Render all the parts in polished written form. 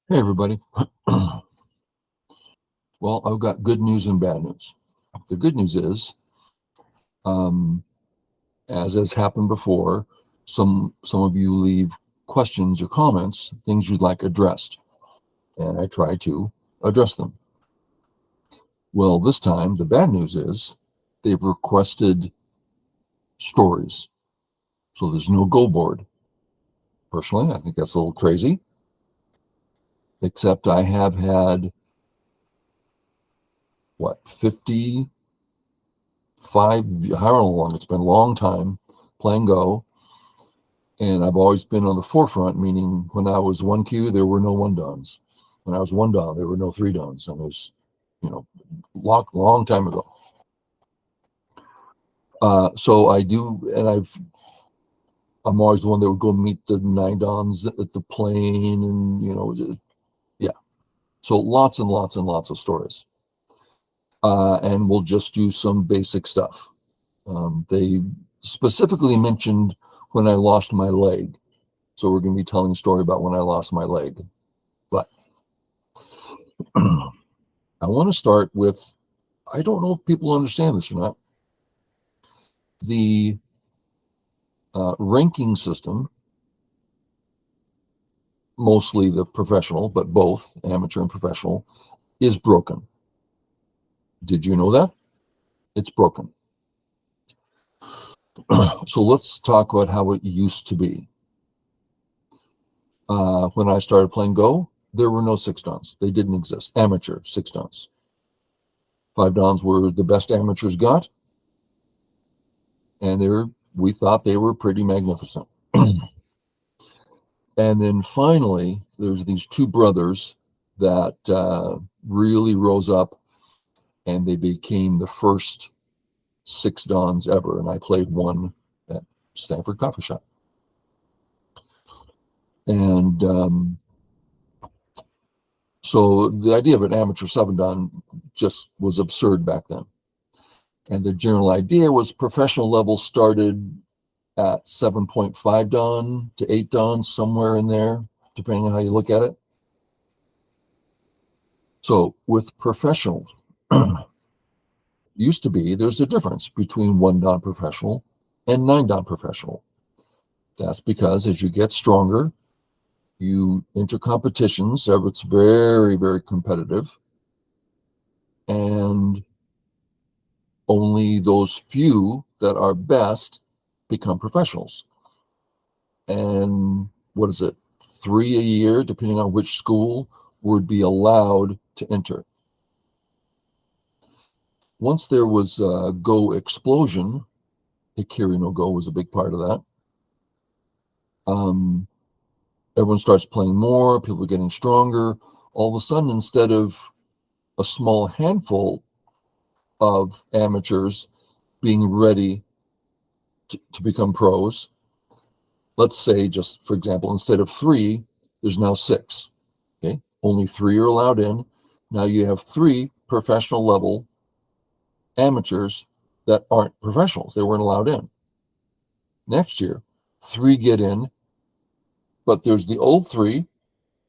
Hey, everybody. Well, I've got good news and bad news. The good news is, um, as has happened before, some of you leave questions or comments, things you'd like addressed, and I try to address them. Well, this time, the bad news is they've requested stories, so there's no go board. Personally, I think that's a little crazy, except I have had, 55, I don't know how long, it's been a long time playing Go. And I've always been on the forefront, meaning when I was 1Q, there were no 1 dons. When I was 1 don, there were no 3 dons. And it was, long time ago. So I do, and I'm always the one that would go meet the 9 dons at the plane, and yeah. So lots and lots and lots of stories. And we'll just do some basic stuff. They specifically mentioned when I lost my leg. So we're going to be telling a story about when I lost my leg. But I want to start with, I don't know if people understand this or not. The ranking system, mostly the professional, but both amateur and professional, is broken. Did you know that? It's broken. So let's talk about how it used to be. When I started playing Go, there were no 6 dons. They didn't exist. Amateur 6 dons. 5 dons were the best amateurs got, and we thought they were pretty magnificent. And then finally, there's these 2 brothers that really rose up, and they became the first 6 dons ever. And I played one at Stanford Coffee Shop. And so the idea of an amateur 7 don just was absurd back then. And the general idea was professional level started at 7.5 don to 8 dons, somewhere in there, depending on how you look at it. So with professionals, used to be there's a difference between 1 don professional and 9 don professional. That's because as you get stronger, you enter competitions, so it's very, very competitive. And only those few that are best become professionals. And what is it? 3 a year, depending on which school, would be allowed to enter. Once there was a Go explosion, Hikiri no Go was a big part of that. Everyone starts playing more, people are getting stronger. All of a sudden, instead of a small handful of amateurs being ready to become pros, let's say, just for example, instead of 3, there's now 6. Okay, only 3 are allowed in. Now you have 3 professional level amateurs that aren't professionals. They weren't allowed in. Next year, 3 get in, but there's the old 3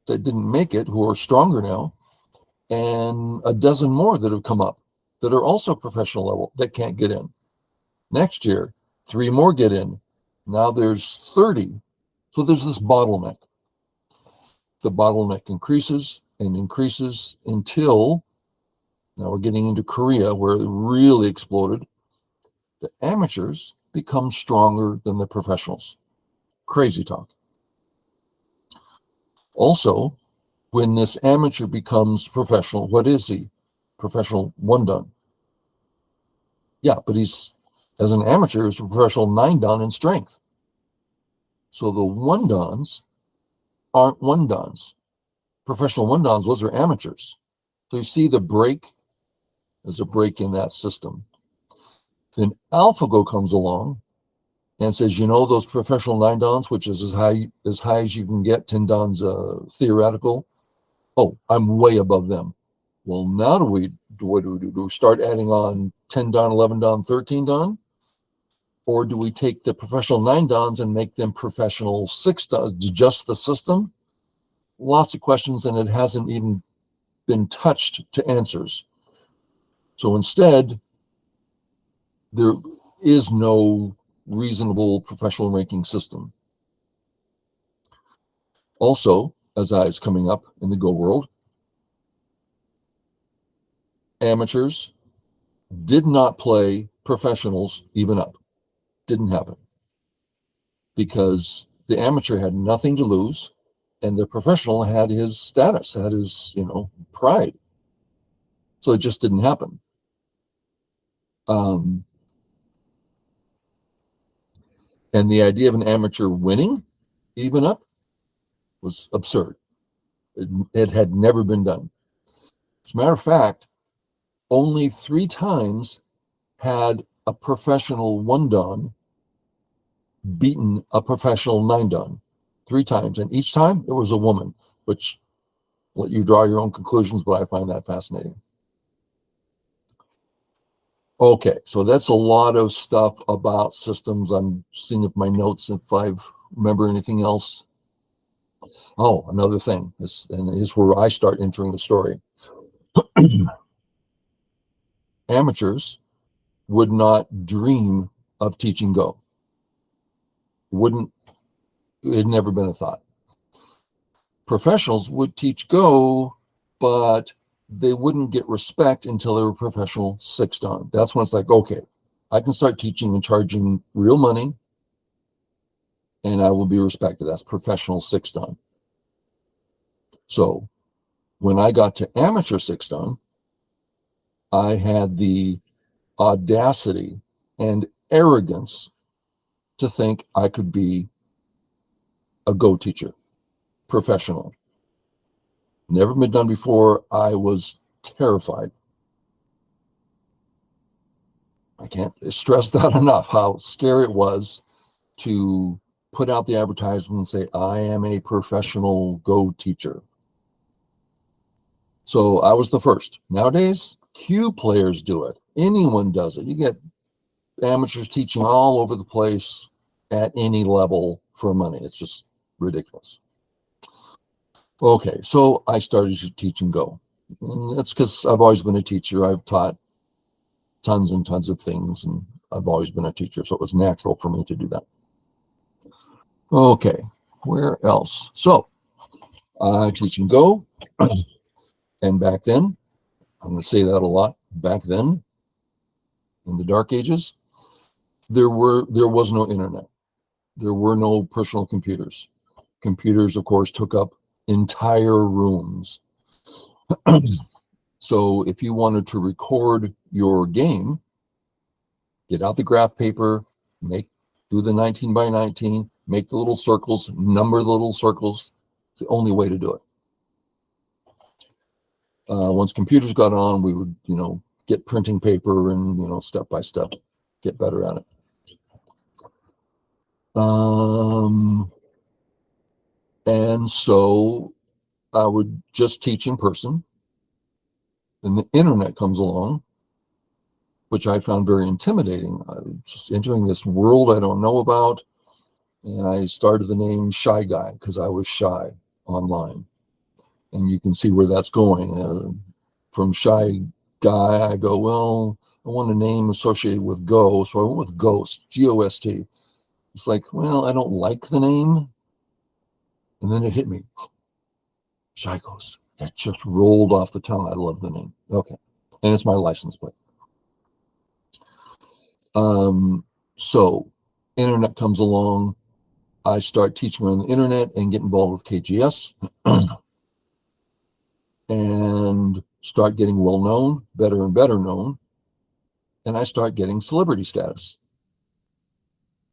that didn't make it, who are stronger now, and a dozen more that have come up that are also professional level that can't get in. Next year, 3 more get in. Now there's 30. So there's this bottleneck. The bottleneck increases and increases until now we're getting into Korea, where it really exploded. The amateurs become stronger than the professionals. Crazy talk. Also, when this amateur becomes professional, what is he? Professional 1 don. Yeah, but he's, as an amateur, he's a professional 9 don in strength. So the 1 dons aren't 1 dons. Professional 1 dons, those are amateurs. So you see the break, there's a break in that system. Then AlphaGo comes along and says, those professional 9 dons, which is as high as you can get, 10 dons theoretical. Oh, I'm way above them. Well, now what do we do? Do we start adding on 10 don, 11 don, 13 don? Or do we take the professional 9 dons and make them professional 6 dons, adjust the system? lots of questions, and it hasn't even been touched to answers. So instead, there is no reasonable professional ranking system. Also, as I was coming up in the Go world, amateurs did not play professionals even up. Didn't happen. Because the amateur had nothing to lose, and the professional had his status, had his, pride. So it just didn't happen. And the idea of an amateur winning even up was absurd. It had never been done. As a matter of fact, only 3 times had a professional 1-dan beaten a professional 9-dan. 3 times. And each time it was a woman, which let you draw your own conclusions, but I find that fascinating. Okay, so that's a lot of stuff about systems. I'm seeing if my notes, if I remember anything else. Oh, another thing, and is where I start entering the story. Amateurs would not dream of teaching Go. It had never been a thought. Professionals would teach Go, but they wouldn't get respect until they were professional 6-dan. That's when it's like, okay, I can start teaching and charging real money, and I will be respected. That's professional 6-dan. So when I got to amateur 6-dan, I had the audacity and arrogance to think I could be a Go teacher, professional. Never been done before. I was terrified. I can't stress that enough, how scary it was to put out the advertisement and say, I am a professional Go teacher. So I was the first. Nowadays, Q players do it. Anyone does it. You get amateurs teaching all over the place at any level for money. It's just ridiculous. Okay, so I started teaching Go. And that's because I've always been a teacher. I've taught tons and tons of things, and I've always been a teacher, so it was natural for me to do that. Okay, where else? So, teaching Go, and back then, I'm going to say that a lot, back then, in the dark ages, there was no internet. There were no personal computers. Computers, of course, took up entire rooms. So if you wanted to record your game, get out the graph paper, do the 19 by 19, make the little circles, number the little circles. It's the only way to do it. Once computers got on, we would, get printing paper and, step by step, get better at it. And so I would just teach in person. Then the internet comes along, which I found very intimidating. I was just entering this world I don't know about. And I started the name Shy Guy because I was shy online. And you can see where that's going. From Shy Guy, I go, well, I want a name associated with Go. So I went with Ghost, G-O-S-T. It's like, well, I don't like the name. And then it hit me. Shygost. That just rolled off the tongue. I love the name. Okay. And it's my license plate. So internet comes along. I start teaching on the internet and get involved with KGS and start getting well known, better and better known. And I start getting celebrity status.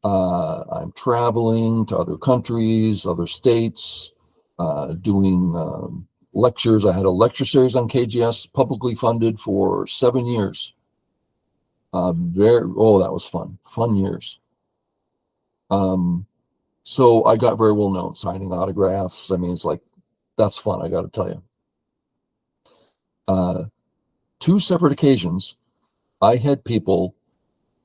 I'm traveling to other countries, other states, doing lectures. I had a lecture series on KGS, publicly funded for 7 years. That was fun years. So I got very well known, signing autographs. I mean, it's like, that's fun, I got to tell you. 2 separate occasions, I had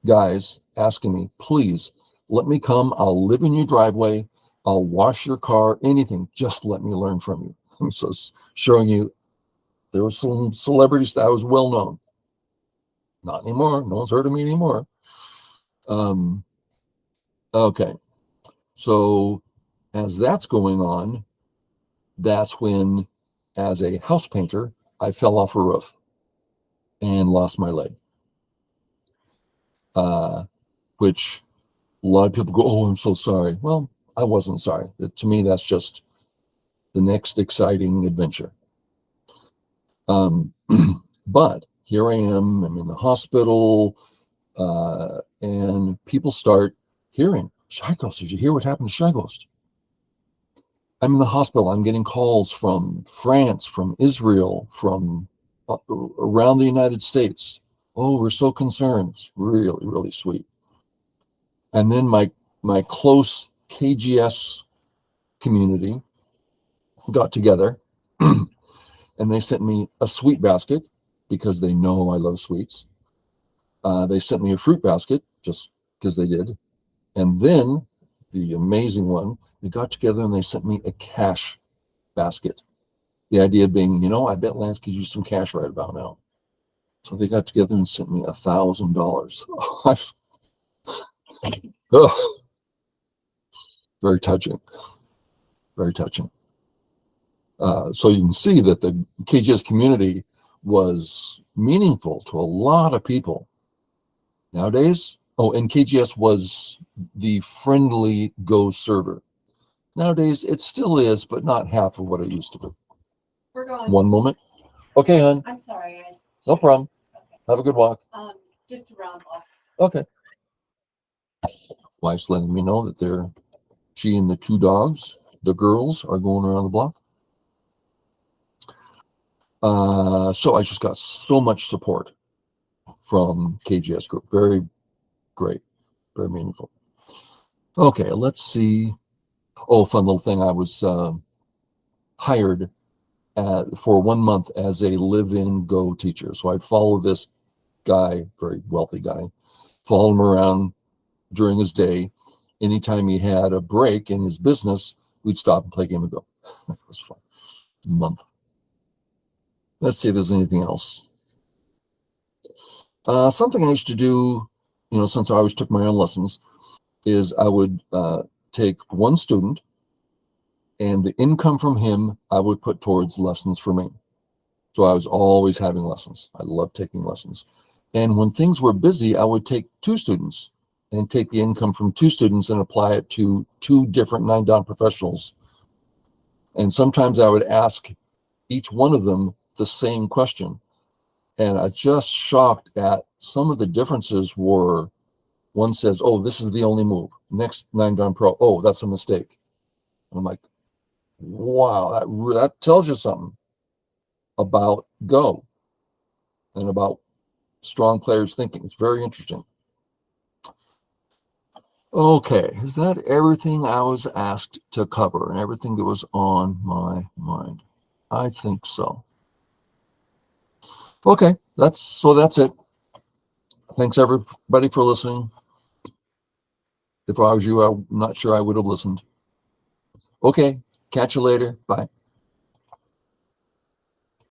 guys asking me, please, let me come, I'll live in your driveway, I'll wash your car, anything. Just let me learn from you. So showing you there were some celebrities that I was well known. Not anymore. No one's heard of me anymore. Okay. So as that's going on, that's when, as a house painter, I fell off a roof and lost my leg. Which a lot of people go, "Oh, I'm so sorry." Well, I wasn't sorry. To me, that's just the next exciting adventure. But here I am. I'm in the hospital, and people start hearing, "Shygost, did you hear what happened to Shygost?" I'm in the hospital. I'm getting calls from France, from Israel, from around the United States. "Oh, we're so concerned." It's really, really sweet. And then my close KGS community got together and they sent me a sweet basket because they know I love sweets. They sent me a fruit basket just because they did. And then the amazing one, they got together and they sent me a cash basket. The idea being, I bet Lance could use some cash right about now. So they got together and sent me $1,000. Oh, very touching. Very touching. So you can see that the KGS community was meaningful to a lot of people. Nowadays, and KGS was the friendly Go server. Nowadays, it still is, but not half of what it used to be. We're going. One moment. Okay, hon. I'm sorry. No problem. Okay. Have a good walk. Just around off. Okay. Wife's letting me know that she and the two dogs, the girls, are going around the block. So I just got so much support from KGS Group. Very great, very meaningful. Okay, let's see. Oh, fun little thing. I was hired for 1 month as a live-in Go teacher. So I'd follow this guy, very wealthy guy, follow him around during his day. Anytime he had a break in his business, we'd stop and play a game of Go. It was fun. A month. Let's see if there's anything else. Something I used to do, since I always took my own lessons, is I would take one student and the income from him I would put towards lessons for me. So I was always having lessons. I loved taking lessons. And when things were busy, I would take two students and take the income from two students and apply it to two different 9-Dan professionals. And sometimes I would ask each one of them the same question. And I just shocked at some of the differences were, one says, "Oh, this is the only move." Next 9-Dan pro, "Oh, that's a mistake." I'm like, wow, that tells you something about Go and about strong players thinking. It's very interesting. Okay, is that everything I was asked to cover and everything that was on my mind? I think so. Okay, that's it. Thanks everybody for listening. If I was you, I'm not sure I would have listened. Okay, catch you later. Bye.